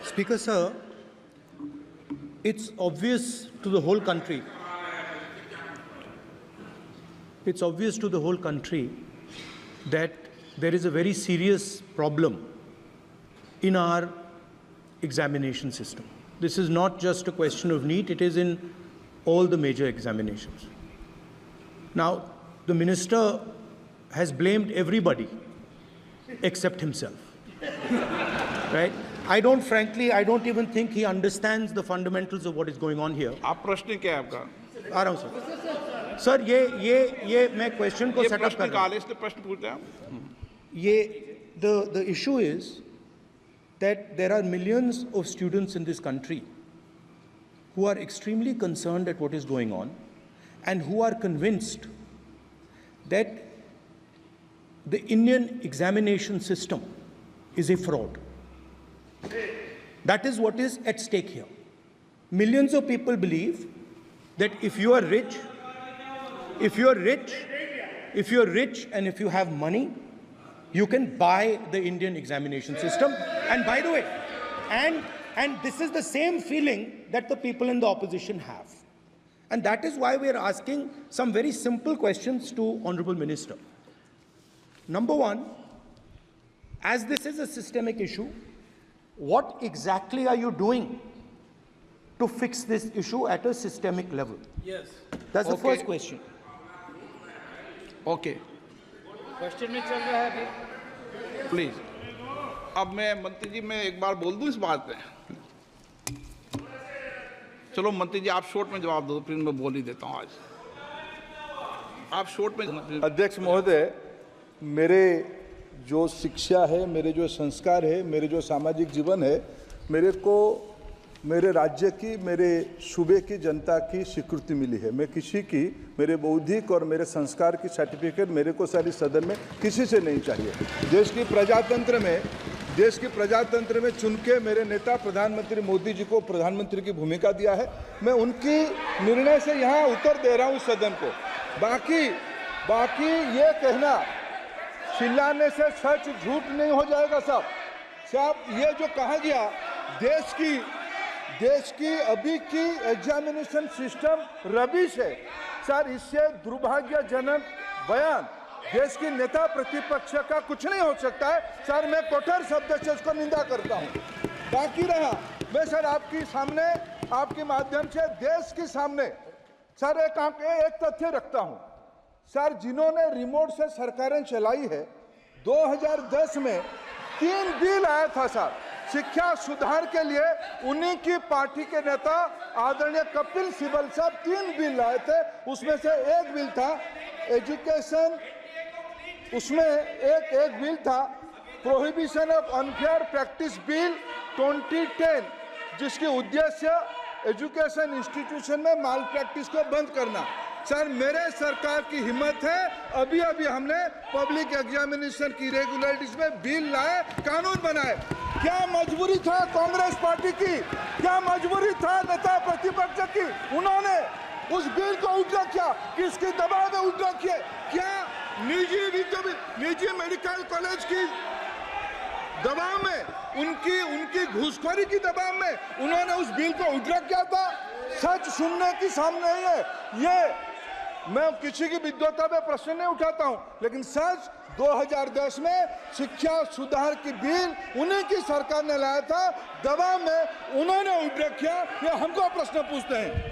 Speaker sir, it's obvious to the whole country. It's obvious to the whole country that there is a very serious problem in our examination system. This is not just a question of NEET, it is in all the major examinations. Now, the minister has blamed everybody except himself. Right? I don't even think he understands the fundamentals of what is going on here. आप प्रश्न क्या है आपका? आ रहा हूं sir ये मैं question को सेटअप कर रहा हूं। इसलिए प्रश्न पूछते हैं। The issue is that there are millions of students in this country who are extremely concerned at what is going on and who are convinced that the Indian examination system is a fraud. That is what is at stake here. Millions of people believe that if you are rich and if you have money, you can buy the Indian examination system. And by the way, and this is the same feeling that the people in the opposition have. And that is why we are asking some very simple questions to Honorable Minister. Number one, as this is a systemic issue, what exactly are you doing to fix this issue at a systemic level? Yes. That's the first question. Okay. Question में चल रहा है अभी। Please. अब मैं मंत्री जी मैं एक बार बोल दूं इस बात पे। चलो मंत्री जी आप शॉर्ट में जवाब दो, फिर मैं बोल ही देता हूं आज। आप शॉर्ट में। अध्यक्ष महोदय, मेरे जो शिक्षा है, मेरे जो संस्कार है, मेरे जो सामाजिक जीवन है, मेरे को मेरे राज्य की, मेरे सूबे की जनता की स्वीकृति मिली है। मैं किसी की, मेरे बौद्धिक और मेरे संस्कार की सर्टिफिकेट मेरे को सारी सदन में किसी से नहीं चाहिए। देश की प्रजातंत्र में चुन के मेरे नेता प्रधानमंत्री मोदी जी को प्रधानमंत्री की भूमिका दिया है। मैं उनकी निर्णय से यहाँ उत्तर दे रहा हूँ सदन को। बाकी ये कहना चिल्लाने से सच झूठ नहीं हो जाएगा साहब। ये जो कहा गया देश की अभी की एग्जामिनेशन सिस्टम रबिश है सर, इससे दुर्भाग्यजनक बयान देश की नेता प्रतिपक्ष का कुछ नहीं हो सकता है सर। मैं कठोर शब्द से इसको निंदा करता हूं। बाकी रहा, मैं सर आपके सामने, आपके माध्यम से देश के सामने सर एक तथ्य रखता हूं सर। जिन्होंने रिमोट से सरकारें चलाई है, 2010 में 3 बिल आया था सर शिक्षा सुधार के लिए। उन्हीं की पार्टी के नेता आदरणीय कपिल सिब्बल साहब 3 बिल लाए थे। उसमें से एक बिल था एजुकेशन, उसमें एक बिल था prohibition of unfair practice bill 2010, जिसकी उद्देश्य एजुकेशन इंस्टीट्यूशन में माल प्रैक्टिस को बंद करना। सर मेरे सरकार की हिम्मत है, अभी हमने पब्लिक एग्जामिनेशन की रेगुलरिटीज में बिल लाए, कानून बनाए। क्या मजबूरी था कांग्रेस पार्टी की, क्या मजबूरी था नेता प्रतिपक्ष की? उन्होंने उस बिल को उल्टा किया, किसके दबाव में उल्टा किया? क्या निजी मेडिकल कॉलेज की दबाव में, उनकी घूसखोरी की दबाव में उन्होंने उस बिल को उल्टा किया था? सच सुनने की सामने नहीं है। ये मैं किसी की विद्वता में प्रश्न नहीं उठाता हूं, लेकिन सच 2010 में शिक्षा सुधार की बिल उन्हीं की सरकार ने लाया था, दबाव में उन्होंने उल्टा किया। ये हमको प्रश्न पूछते हैं।